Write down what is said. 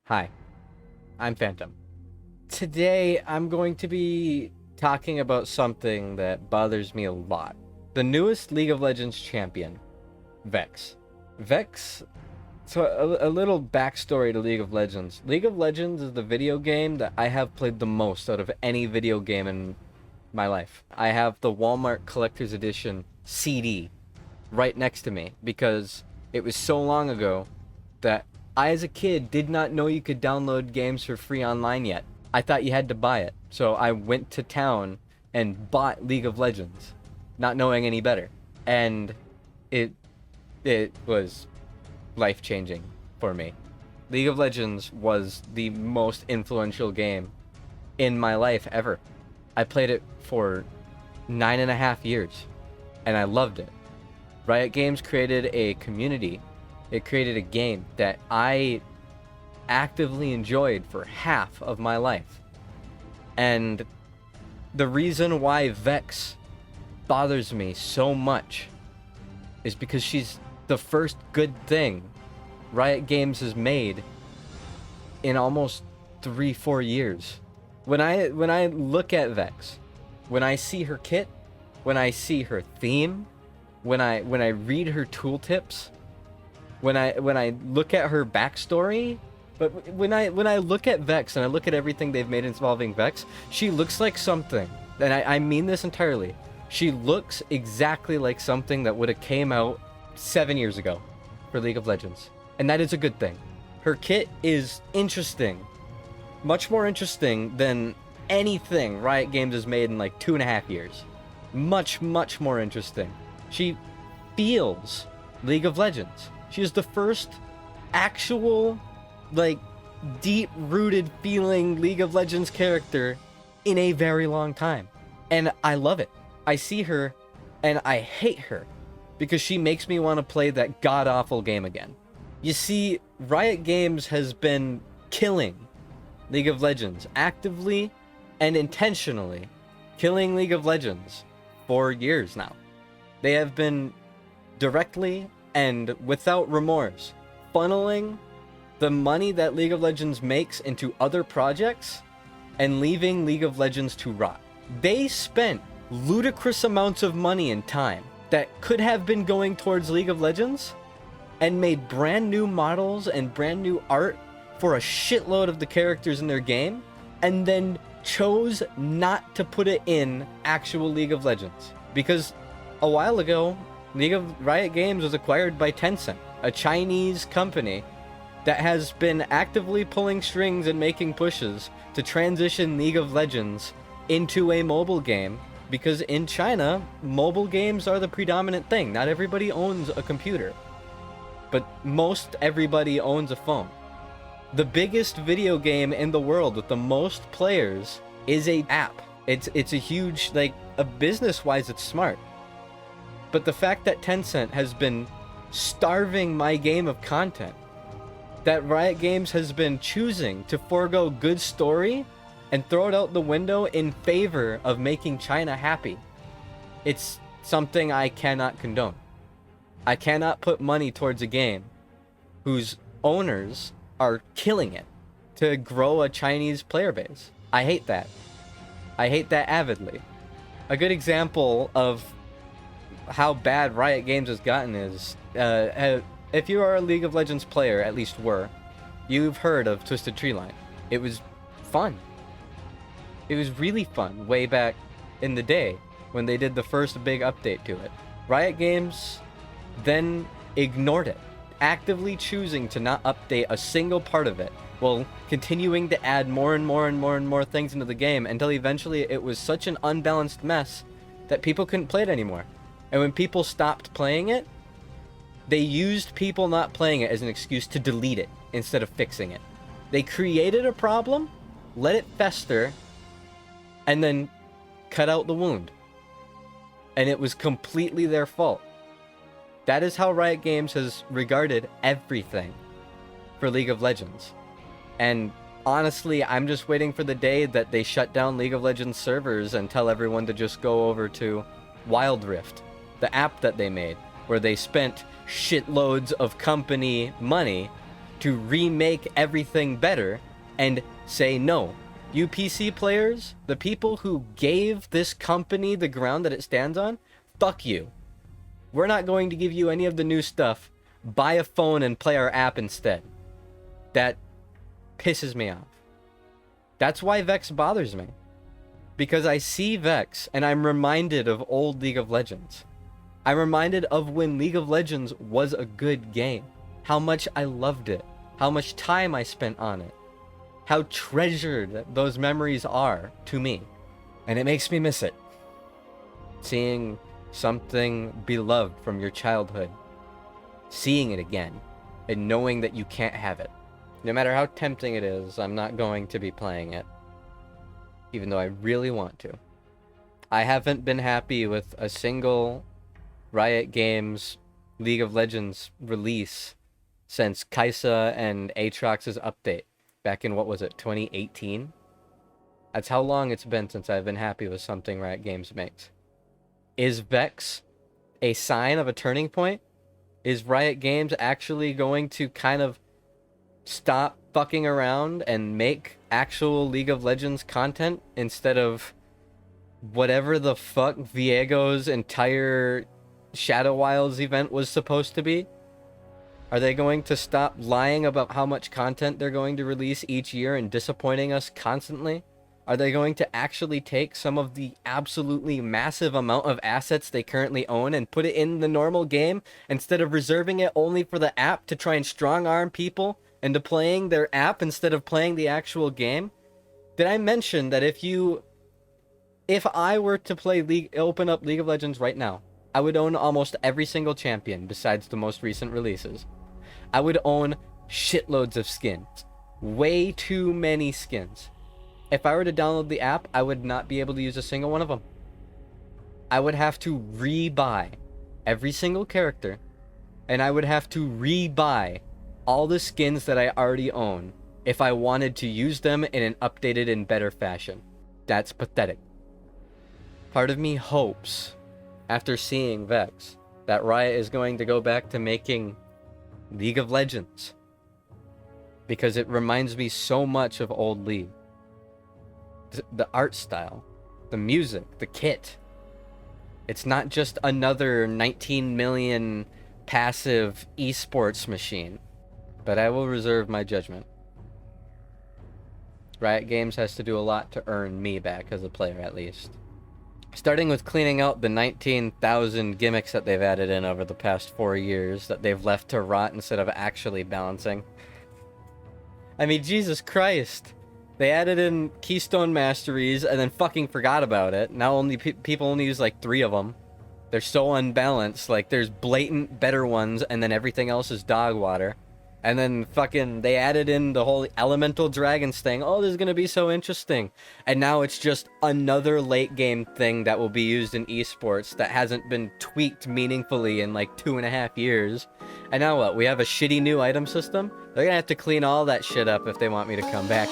Hi, I'm Phantom. Today, I'm going to be talking about something that bothers me a lot. The newest League of Legends champion, VEX. VEX, so a little backstory to League of Legends. League of Legends is the video game that I have played the most out of any video game in my life. I have the Walmart Collector's Edition CD right next to me because it was so long ago that I, as a kid, did not know you could download games for free online yet. I thought you had to buy it. So I went to town and bought League of Legends, not knowing any better. And it was life-changing for me. League of Legends was the most influential game in my life ever. I played it for 9.5 years, and I loved it. Riot Games created a community. It created a game that I actively enjoyed for half of my life. And the reason why VEX bothers me so much is because she's the first good thing Riot Games has made in almost 3-4 years. When I look at VEX, when I see her kit, when I see her theme, when I read her tooltips, when I look at her backstory, but when I look at VEX and I look at everything they've made involving VEX, she looks like something, and I mean this entirely. She looks exactly like something that would have came out 7 years ago for League of Legends, and that is a good thing. Her kit is interesting, much more interesting than anything Riot Games has made in like 2.5 years. Much more interesting. She feels League of Legends. She is the first actual, like, deep-rooted feeling League of Legends character in a very long time. And I love it. I see her, and I hate her, because she makes me want to play that god-awful game again. You see, Riot Games has been killing League of Legends, actively and intentionally killing League of Legends for years now. They have been directly and without remorse funneling the money that League of Legends makes into other projects and leaving League of Legends to rot. They spent ludicrous amounts of money and time that could have been going towards League of Legends and made brand new models and brand new art for a shitload of the characters in their game, and then chose not to put it in actual League of Legends. Because a while ago, Riot Games was acquired by Tencent, a Chinese company that has been actively pulling strings and making pushes to transition League of Legends into a mobile game, because in China, mobile games are the predominant thing. Not everybody owns a computer, but most everybody owns a phone. The biggest video game in the world with the most players is an app. It's a huge, like, business-wise, it's smart. But the fact that Tencent has been starving my game of content, that Riot Games has been choosing to forego good story and throw it out the window in favor of making China happy, it's something I cannot condone. I cannot put money towards a game whose owners are killing it to grow a Chinese player base. I hate that. I hate that avidly. A good example of how bad Riot Games has gotten is, if you are a League of Legends player, at least were, you've heard of Twisted Treeline. It was fun. It was really fun way back in the day when they did the first big update to it. Riot Games then ignored it, actively choosing to not update a single part of it, while continuing to add more and more things into the game, until eventually it was such an unbalanced mess that people couldn't play it anymore. And when people stopped playing it, they used people not playing it as an excuse to delete it instead of fixing it. They created a problem, let it fester, and then cut out the wound. And it was completely their fault. That is how Riot Games has regarded everything for League of Legends. And honestly, I'm just waiting for the day that they shut down League of Legends servers and tell everyone to just go over to Wild Rift, the app that they made. where they spent shitloads of company money to remake everything better and say, no, you PC players, the people who gave this company the ground that it stands on, fuck you. We're not going to give you any of the new stuff. Buy a phone and play our app instead. That pisses me off. That's why VEX bothers me. Because I see VEX and I'm reminded of old League of Legends. I'm reminded of when League of Legends was a good game. How much I loved it. How much time I spent on it. How treasured those memories are to me. And it makes me miss it. Seeing something beloved from your childhood. Seeing it again. And knowing that you can't have it. No matter how tempting it is, I'm not going to be playing it. Even though I really want to. I haven't been happy with a single Riot Games League of Legends release since Kaisa and Aatrox's update. Back in, what was it, 2018? That's how long it's been since I've been happy with something Riot Games makes. Is VEX a sign of a turning point? Is Riot Games actually going to kind of stop fucking around and make actual League of Legends content instead of whatever the fuck Viego's entire Shadow Wilds event was supposed to be? Are they going to stop lying about how much content they're going to release each year and disappointing us constantly? Are they going to actually take some of the absolutely massive amount of assets they currently own and put it in the normal game instead of reserving it only for the app to try and strong-arm people into playing their app instead of playing the actual game? Did I mention that if I were to open up League of Legends right now, I would own almost every single champion besides the most recent releases. I would own shitloads of skins. Way too many skins. If I were to download the app, I would not be able to use a single one of them. I would have to re-buy every single character, and I would have to re-buy all the skins that I already own if I wanted to use them in an updated and better fashion. That's pathetic. Part of me hopes, after seeing VEX, that Riot is going to go back to making League of Legends. Because it reminds me so much of old League. The art style, the music, the kit. It's not just another 19 million passive esports machine. But I will reserve my judgment. Riot Games has to do a lot to earn me back as a player, at least. Starting with cleaning out the 19,000 gimmicks that they've added in over the past 4 years that they've left to rot instead of actually balancing. I mean, Jesus Christ. They added in Keystone Masteries and then fucking forgot about it. Now only people only use like 3 of them. They're so unbalanced. Like, there's blatant better ones and then everything else is dog water. And then fucking they added in the whole elemental dragons thing. Oh, this is going to be so interesting. And now it's just another late game thing that will be used in esports that hasn't been tweaked meaningfully in like 2.5 years. And now what? We have a shitty new item system? They're going to have to clean all that shit up if they want me to come back.